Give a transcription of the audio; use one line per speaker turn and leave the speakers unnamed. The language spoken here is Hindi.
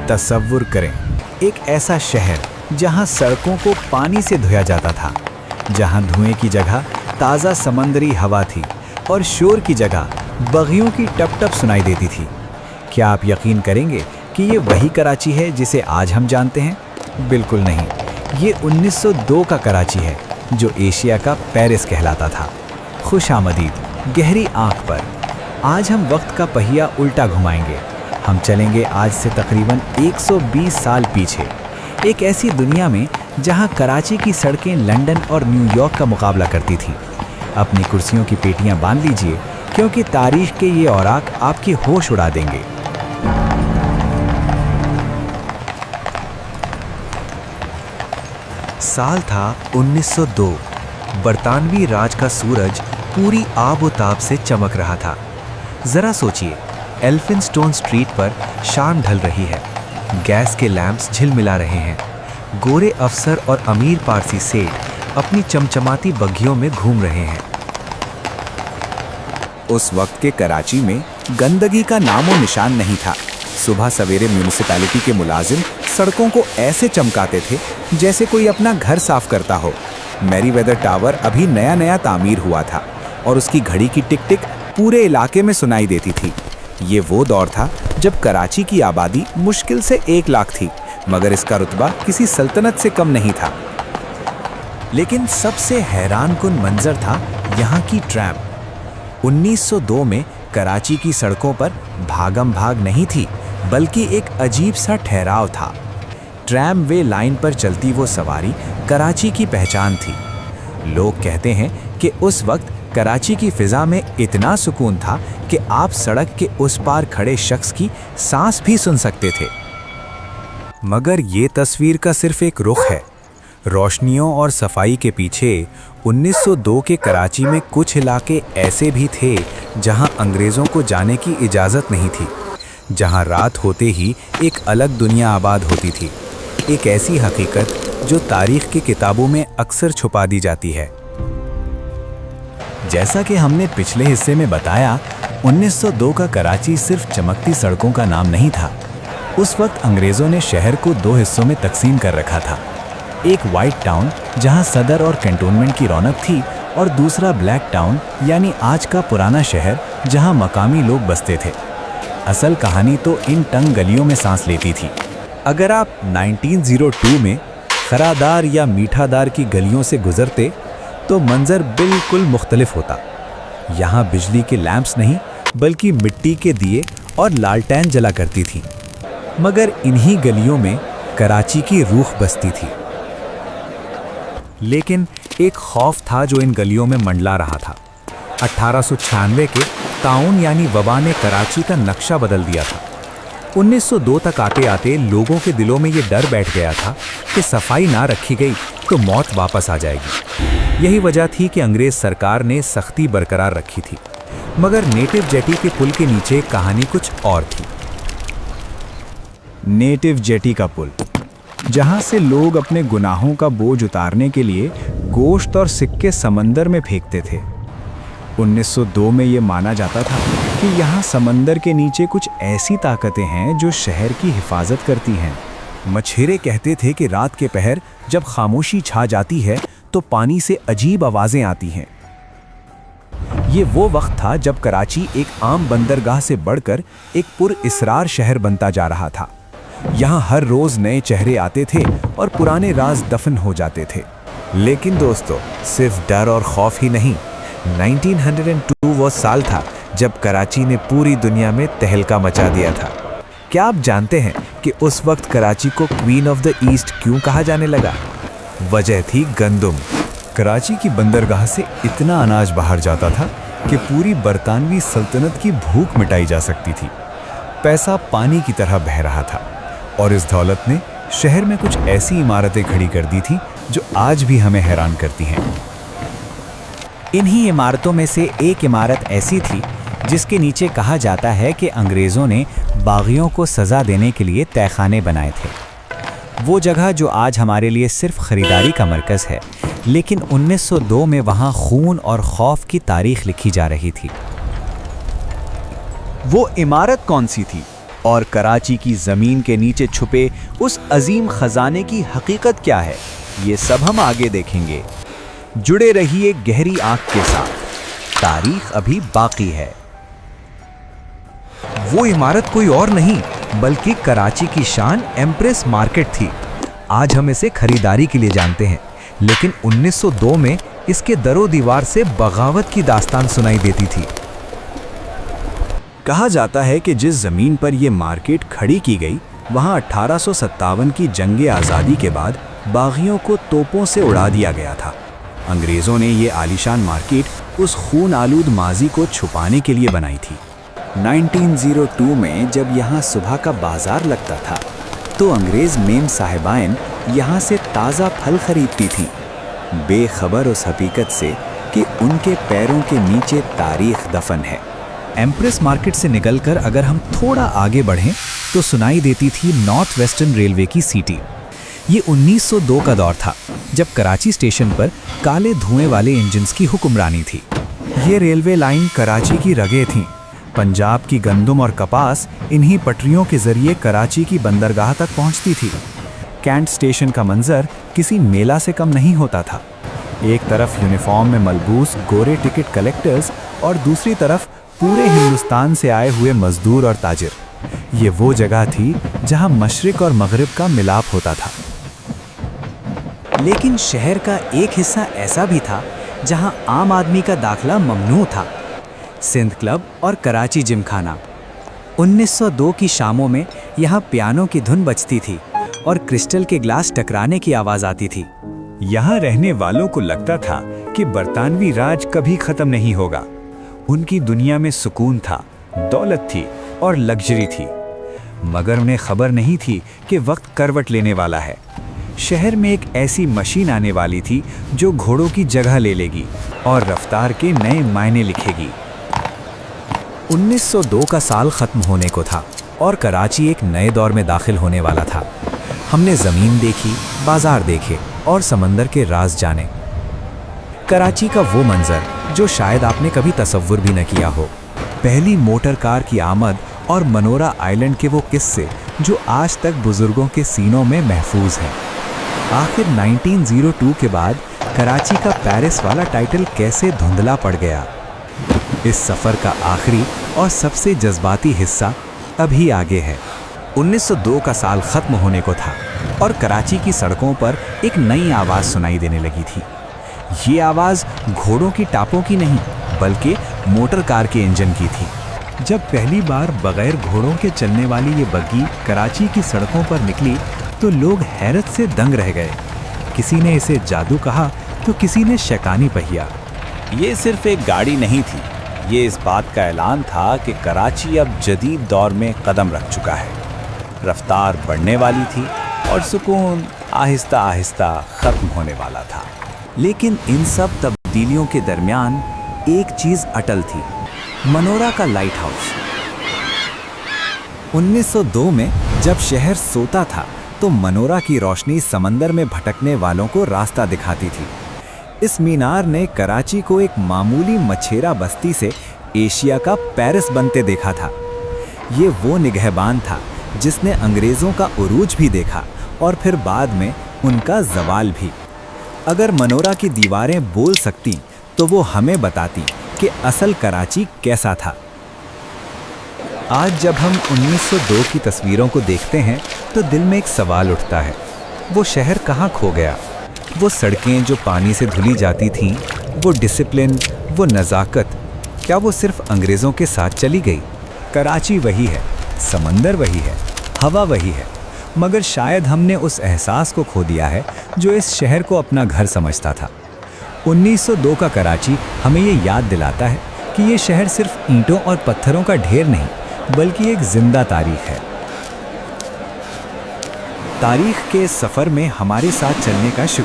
तसव्वुर करें, एक ऐसा शहर जहां सड़कों को पानी से धोया जाता था, जहां धुएं की जगह ताज़ा समंदरी हवा थी और शोर की जगह बगियों की टप-टप सुनाई देती थी। क्या आप यकीन करेंगे कि ये वही कराची है जिसे आज हम जानते हैं? बिल्कुल नहीं, ये 1902 का कराची है, जो एशिया का पेरिस कहलाता था। खुशामदीद, गहरी आंख पर। आज हम वक्त का पहिया उल्टा घुमाएंगे। हम चलेंगे आज से तकरीबन 120 साल पीछे, एक ऐसी दुनिया में जहां कराची की सड़कें लंदन और न्यूयॉर्क का मुकाबला करती थी। अपनी कुर्सियों की पेटियां बांध लीजिए, क्योंकि तारीख के ये औराक आपके होश उड़ा देंगे।
साल था 1902। बरतानवी राज का सूरज पूरी आबोताब से चमक रहा था। जरा सोचिए, एल्फिनस्टोन स्ट्रीट पर शाम ढल रही है, गैस के लैंप्स झिलमिला रहे हैं, गोरे अफसर और अमीर पारसी सेठ अपनी चमचमाती बग्घियों में घूम रहे हैं।
उस वक्त के कराची में गंदगी का नामो निशान नहीं था। सुबह सवेरे म्यूनिसिपैलिटी के मुलाजिम सड़कों को ऐसे चमकाते थे जैसे कोई अपना घर साफ करता हो। मैरीवेदर टावर अभी नया नया तामीर हुआ था और उसकी घड़ी की टिक टिक पूरे इलाके में सुनाई देती थी। ये वो दौर था जब कराची की आबादी मुश्किल से 1 लाख थी, मगर इसका रुतबा किसी सल्तनत से कम नहीं था। लेकिन सबसे हैरानकुन मंजर था यहाँ की ट्रैम। 1902 में कराची की सड़कों पर भागम भाग नहीं थी, बल्कि एक अजीब सा ठहराव था। ट्रैम वे लाइन पर चलती वो सवारी कराची की पहचान थी। लोग कहते हैं कि उस वक्त कराची की फिजा में इतना सुकून था कि आप सड़क के उस पार खड़े शख्स की सांस भी सुन सकते थे। मगर ये तस्वीर का सिर्फ एक रुख है। रोशनियों और सफाई के पीछे 1902 के कराची में कुछ इलाके ऐसे भी थे जहां अंग्रेज़ों को जाने की इजाज़त नहीं थी, जहां रात होते ही एक अलग दुनिया आबाद होती थी, एक ऐसी हकीकत जो तारीख की किताबों में अक्सर छुपा दी जाती है। जैसा कि हमने पिछले हिस्से में बताया, 1902 का कराची सिर्फ चमकती सड़कों का नाम नहीं था। उस वक्त अंग्रेज़ों ने शहर को 2 हिस्सों में तकसीम कर रखा था। एक वाइट टाउन जहां सदर और कैंटोनमेंट की रौनक थी, और दूसरा ब्लैक टाउन यानी आज का पुराना शहर जहां मकामी लोग बसते थे। असल कहानी तो इन तंग गलियों में सांस लेती थी। अगर आप 1902 में खरादार या मीठादार की गलियों से गुजरते तो मंजर बिल्कुल मुख्तलिफ होता। यहाँ बिजली के लैंप्स नहीं, बल्कि मिट्टी के दिए और लालटेन जला करती थी। मगर इन्हीं गलियों में कराची की रूह बसती थी। लेकिन एक खौफ था जो इन गलियों में मंडला रहा था। 1896 के ताउन यानी वबा ने कराची का नक्शा बदल दिया था। 1902 तक आते आते लोगों के दिलों में ये डर बैठ गया था कि सफाई ना रखी गई तो मौत वापस आ जाएगी। यही वजह थी कि अंग्रेज सरकार ने सख्ती बरकरार रखी थी। मगर नेटिव जेटी के पुल के नीचे कहानी कुछ और थी। नेटिव जेटी का पुल, जहां से लोग अपने गुनाहों का बोझ उतारने के लिए गोश्त और सिक्के समंदर में फेंकते थे। 1902 में ये माना जाता था कि यहाँ समंदर के नीचे कुछ ऐसी ताकतें हैं जो शहर की हिफाजत करती हैं। मछेरे कहते थे कि रात के पहर जब खामोशी छा जाती है तो पानी से अजीब आवाज़ें आती हैं। ये वो वक्त था जब कराची एक आम बंदरगाह से बढ़कर एक पुरइसरार शहर बनता जा रहा था। यहाँ हर रोज़ नए चेहरे आते थे और पुराने राज दफन हो जाते थे। लेकिन दोस्तों, सिर्फ डर और खौफ ही नहीं, 1902 वो साल था जब कराची ने पूरी दुनिया में तहलका मचा दिया था। क्या आप जानते हैं कि उस वक्त कराची को क्वीन ऑफ द ईस्ट क्यों कहा जाने लगा? वजह थी गंदुम। कराची की बंदरगाह से इतना अनाज बाहर जाता था कि पूरी बरतानवी सल्तनत की भूख मिटाई जा सकती थी। पैसा पानी की तरह बह रहा था और इस दौलत ने शहर में कुछ ऐसी इमारतें खड़ी कर दी थी जो आज भी हमें हैरान करती हैं। इन्हीं इमारतों में से एक इमारत ऐसी थी जिसके नीचे कहा जाता है कि अंग्रेज़ों ने बागियों को सज़ा देने के लिए तहखाने बनाए थे। वो जगह जो आज हमारे लिए सिर्फ ख़रीदारी का मरकज़ है, लेकिन 1902 में वहाँ खून और खौफ की तारीख लिखी जा रही थी। वो इमारत कौन सी थी? और कराची की ज़मीन के नीचे छुपे उस अजीम खजाने की हकीकत क्या है, ये सब हम आगे देखेंगे। जुड़े रहिए गहरी आंख के साथ, तारीख अभी बाकी है।
वो इमारत कोई और नहीं बल्कि कराची की शान एम्प्रेस मार्केट थी। आज हम इसे खरीदारी के लिए जानते हैं, लेकिन 1902 में इसके दरो दीवार से बगावत की दास्तान सुनाई देती थी।
कहा जाता है कि जिस ज़मीन पर यह मार्केट खड़ी की गई, वहां 1857 की जंग आज़ादी के बाद बागियों को तोपों से उड़ा दिया गया था। अंग्रेज़ों ने ये आलीशान मार्केट उस खून आलूद माजी को छुपाने के लिए बनाई थी। 1902 में जब यहाँ सुबह का बाजार लगता था, तो अंग्रेज़ मेम साहिबाइन यहाँ से ताज़ा फल खरीदती थीं, बेखबर उस हकीकत से कि उनके पैरों के नीचे तारीख दफन है।
एम्प्रेस मार्केट से निकलकर अगर हम थोड़ा आगे बढ़ें तो सुनाई देती थी नॉर्थ वेस्टर्न रेलवे की सीटी। ये 1902 का दौर था, जब कराची स्टेशन पर काले धुएं वाले इंजन्स की हुक्मरानी थी।
ये रेलवे लाइन कराची की रगें थीं। पंजाब की गंदम और कपास इन्हीं पटरियों के जरिए कराची की बंदरगाह तक पहुंचती थी। कैंट स्टेशन का मंजर किसी मेला से कम नहीं होता था। एक तरफ यूनिफॉर्म में मलबूस गोरे टिकट कलेक्टर्स और दूसरी तरफ पूरे हिंदुस्तान से आए हुए मजदूर और ताजिर। ये वो जगह थी जहां मशरिक और मगरिब का मिलाप होता था।
लेकिन शहर का एक हिस्सा ऐसा भी था जहां आम आदमी का दाखला ममनू था। सिंध क्लब और कराची जिमखाना। 1902 की शामों में यहाँ पियानो की धुन बजती थी और क्रिस्टल के ग्लास टकराने की आवाज़ आती थी।
यहाँ रहने वालों को लगता था कि बरतानवी राज कभी ख़त्म नहीं होगा। उनकी दुनिया में सुकून था, दौलत थी और लग्जरी थी, मगर उन्हें खबर नहीं थी कि वक्त करवट लेने वाला है। शहर में एक ऐसी मशीन आने वाली थी जो घोड़ों की जगह ले लेगी और रफ्तार के नए मायने लिखेगी।
1902 का साल ख़त्म होने को था और कराची एक नए दौर में दाखिल होने वाला था। हमने ज़मीन देखी, बाजार देखे और समंदर के राज जाने। कराची का वो मंजर जो शायद आपने कभी तसव्वुर भी न किया हो। पहली मोटर कार की आमद और मनोरा आइलैंड के वो किस्से जो आज तक बुजुर्गों के सीनों में महफूज हैं। आखिर 1902 के बाद कराची का पेरिस वाला टाइटल कैसे धुंधला पड़ गया? इस सफ़र का आखिरी और सबसे जज्बाती हिस्सा अभी आगे है। 1902 का साल ख़त्म होने को था और कराची की सड़कों पर एक नई आवाज़ सुनाई देने लगी थी। ये आवाज़ घोड़ों की टापों की नहीं, बल्कि मोटर कार के इंजन की थी। जब पहली बार बगैर घोड़ों के चलने वाली ये बग्गी कराची की सड़कों पर निकली तो लोग हैरत से दंग रह गए। किसी ने इसे जादू कहा तो किसी ने शैतानी पहिया।
ये सिर्फ एक गाड़ी नहीं थी, ये इस बात का ऐलान था कि कराची अब जदीद दौर में कदम रख चुका है। रफ्तार बढ़ने वाली थी और सुकून आहिस्ता आहिस्ता ख़त्म होने वाला था।
लेकिन इन सब तब्दीलियों के दरमियान एक चीज़ अटल थी, मनोरा का लाइट हाउस।
1902 में जब शहर सोता था तो मनोरा की रोशनी समंदर में भटकने वालों को रास्ता दिखाती थी। इस मीनार ने कराची को एक मामूली मछेरा बस्ती से एशिया का पेरिस बनते देखा था। ये वो निगहबान था जिसने अंग्रेज़ों का उरूज भी देखा और फिर बाद में उनका जवाल भी। अगर मनोरा की दीवारें बोल सकती तो वो हमें बताती कि असल कराची कैसा था। आज जब हम 1902 की तस्वीरों को देखते हैं तो दिल में एक सवाल उठता है, वो शहर कहाँ खो गया? वो सड़कें जो पानी से धुली जाती थीं, वो डिसिप्लिन, वो नज़ाकत, क्या वो सिर्फ अंग्रेज़ों के साथ चली गई? कराची वही है, समंदर वही है, हवा वही है, मगर शायद हमने उस एहसास को खो दिया है जो इस शहर को अपना घर समझता था। 1902 का कराची हमें ये याद दिलाता है कि ये शहर सिर्फ ईंटों और पत्थरों का ढेर नहीं, बल्कि एक जिंदा तारीख है। तारीख के सफ़र में हमारे साथ चलने का शुक्रिया।